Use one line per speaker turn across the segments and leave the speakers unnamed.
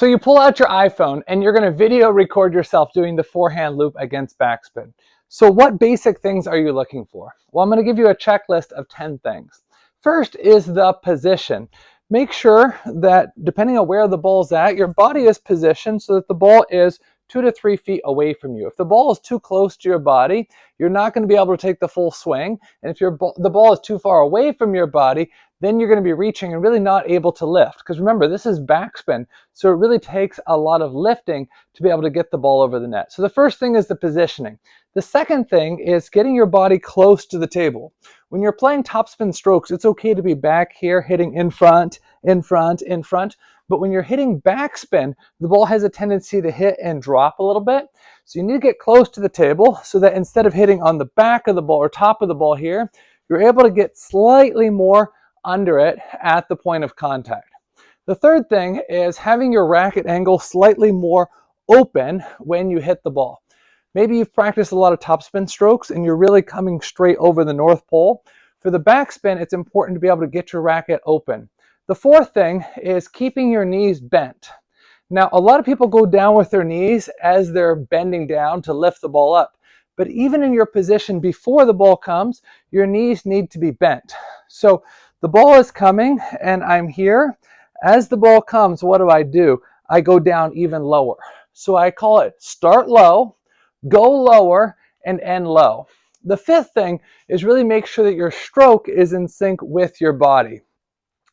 So you pull out your iPhone and you're going to video record yourself doing the forehand loop against backspin. So what basic things are you looking for? Well, I'm going to give you a checklist of 10 things. First is the position. Make sure that depending on where the ball's at, your body is positioned so that the ball is 2 to 3 feet away from you. If the ball is too close to your body, you're not going to be able to take the full swing. And if the ball is too far away from your body, then you're going to be reaching and really not able to lift. Because remember, this is backspin, so it really takes a lot of lifting to be able to get the ball over the net. So the first thing is the positioning. The second thing is getting your body close to the table. When you're playing topspin strokes, it's okay to be back here hitting in front, in front, in front. But when you're hitting backspin, the ball has a tendency to hit and drop a little bit. So you need to get close to the table so that instead of hitting on the back of the ball or top of the ball here, you're able to get slightly more under it at the point of contact. The third thing is having your racket angle slightly more open when you hit the ball. Maybe you've practiced a lot of topspin strokes and you're really coming straight over the North Pole. For the backspin, it's important to be able to get your racket open. The fourth thing is keeping your knees bent. Now, a lot of people go down with their knees as they're bending down to lift the ball up. But even in your position before the ball comes, your knees need to be bent. So the ball is coming and I'm here. As the ball comes, what do? I go down even lower. So I call it start low, go lower, and end low. The fifth thing is really make sure that your stroke is in sync with your body.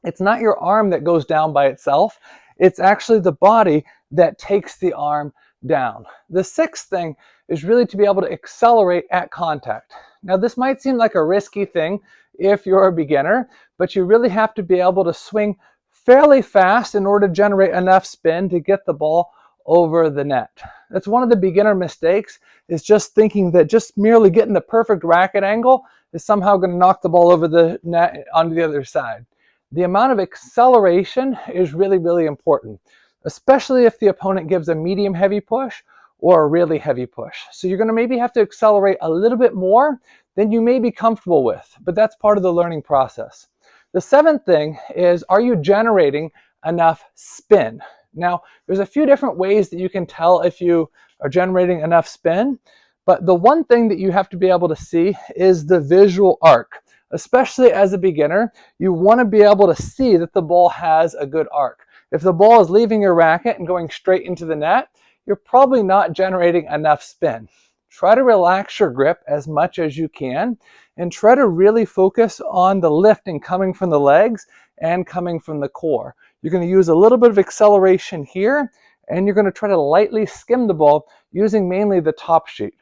It's not your arm that goes down by itself. It's actually the body that takes the arm down. The sixth thing is really to be able to accelerate at contact. Now, this might seem like a risky thing if you're a beginner, but you really have to be able to swing fairly fast in order to generate enough spin to get the ball over the net. That's one of the beginner mistakes, is just thinking that just merely getting the perfect racket angle is somehow going to knock the ball over the net onto the other side. The amount of acceleration is really, really important, especially if the opponent gives a medium heavy push or a really heavy push. So you're going to maybe have to accelerate a little bit more than you may be comfortable with, but that's part of the learning process. The seventh thing is, are you generating enough spin? Now, there's a few different ways that you can tell if you are generating enough spin, but the one thing that you have to be able to see is the visual arc. Especially as a beginner, you want to be able to see that the ball has a good arc. If the ball is leaving your racket and going straight into the net, you're probably not generating enough spin. Try to relax your grip as much as you can and try to really focus on the lifting coming from the legs and coming from the core. You're going to use a little bit of acceleration here, and you're going to try to lightly skim the ball using mainly the top sheet.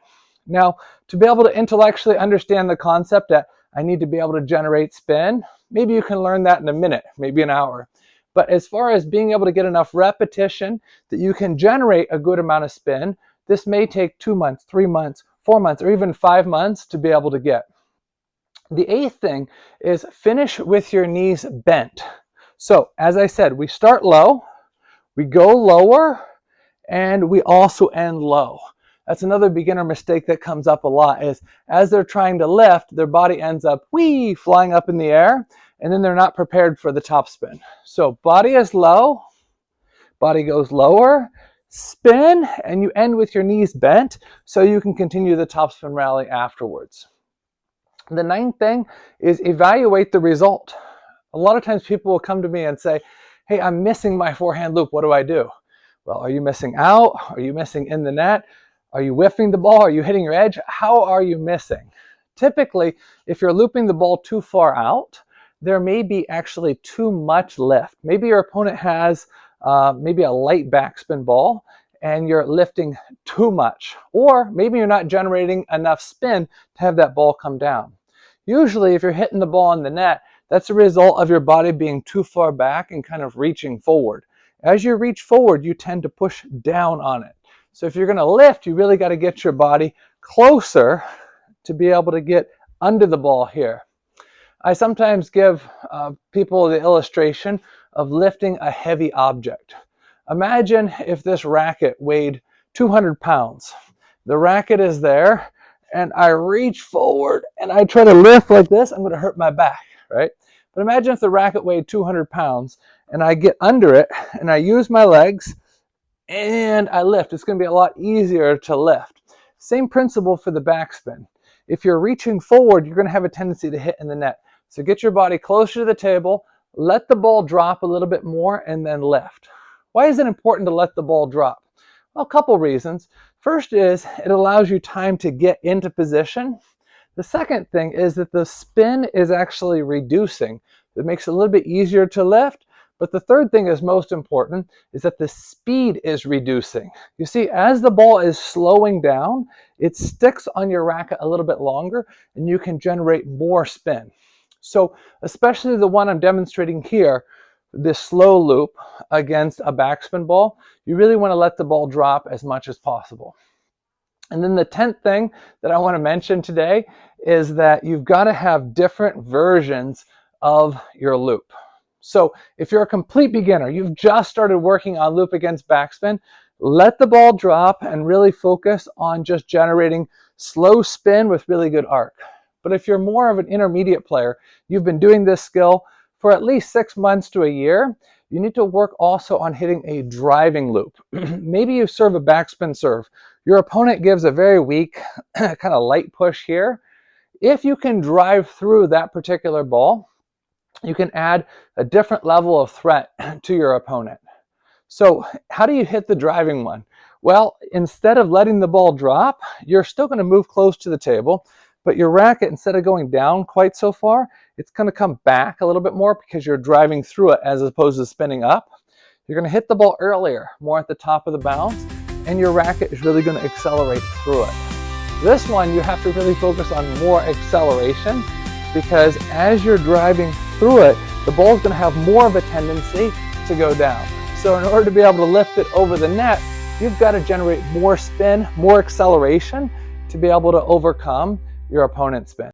Now, to be able to intellectually understand the concept that I need to be able to generate spin, maybe you can learn that in a minute, maybe an hour. But as far as being able to get enough repetition that you can generate a good amount of spin, this may take 2 months, 3 months, 4 months, or even 5 months to be able to get. The eighth thing is finish with your knees bent. So as I said, we start low, we go lower, and we also end low. That's another beginner mistake that comes up a lot, is as they're trying to lift, their body ends up flying up in the air, and then they're not prepared for the topspin. So body is low, body goes lower, spin, and you end with your knees bent so you can continue the topspin rally afterwards. The ninth thing is evaluate the result. A lot of times people will come to me and say, hey, I'm missing my forehand loop, what do I do? Well, are you missing out? Are you missing in the net? Are you whiffing the ball? Are you hitting your edge? How are you missing? Typically, if you're looping the ball too far out, there may be actually too much lift. Maybe your opponent has maybe a light backspin ball and you're lifting too much. Or maybe you're not generating enough spin to have that ball come down. Usually, if you're hitting the ball in the net, that's a result of your body being too far back and kind of reaching forward. As you reach forward, you tend to push down on it. So if you're going to lift, you really got to get your body closer to be able to get under the ball here. I sometimes give people the illustration of lifting a heavy object. Imagine if this racket weighed 200 pounds. The racket is there, and I reach forward and I try to lift like this, I'm going to hurt my back, right? But imagine if the racket weighed 200 pounds and I get under it and I use my legs and I lift. It's going to be a lot easier to lift. Same principle for the backspin. If you're reaching forward, you're going to have a tendency to hit in the net. So get your body closer to the table, let the ball drop a little bit more, and then lift. Why is it important to let the ball drop? Well, a couple reasons. First is it allows you time to get into position. The second thing is that the spin is actually reducing. It makes it a little bit easier to lift. But the third thing is most important, is that the speed is reducing. You see, as the ball is slowing down, it sticks on your racket a little bit longer and you can generate more spin. So especially the one I'm demonstrating here, this slow loop against a backspin ball, you really want to let the ball drop as much as possible. And then the 10th thing that I want to mention today is that you've got to have different versions of your loop. So if you're a complete beginner, you've just started working on loop against backspin, let the ball drop and really focus on just generating slow spin with really good arc. But if you're more of an intermediate player, you've been doing this skill for at least 6 months to a year, you need to work also on hitting a driving loop. Maybe you serve a backspin serve. Your opponent gives a very weak, kind of light push here. If you can drive through that particular ball, you can add a different level of threat to your opponent. So how do you hit the driving one? Well, instead of letting the ball drop, you're still going to move close to the table, but your racket, instead of going down quite so far, it's going to come back a little bit more because you're driving through it as opposed to spinning up. You're going to hit the ball earlier, more at the top of the bounce, and your racket is really going to accelerate through it. This one, you have to really focus on more acceleration, because as you're driving through it, the ball is going to have more of a tendency to go down. So in order to be able to lift it over the net, you've got to generate more spin, more acceleration to be able to overcome your opponent's spin.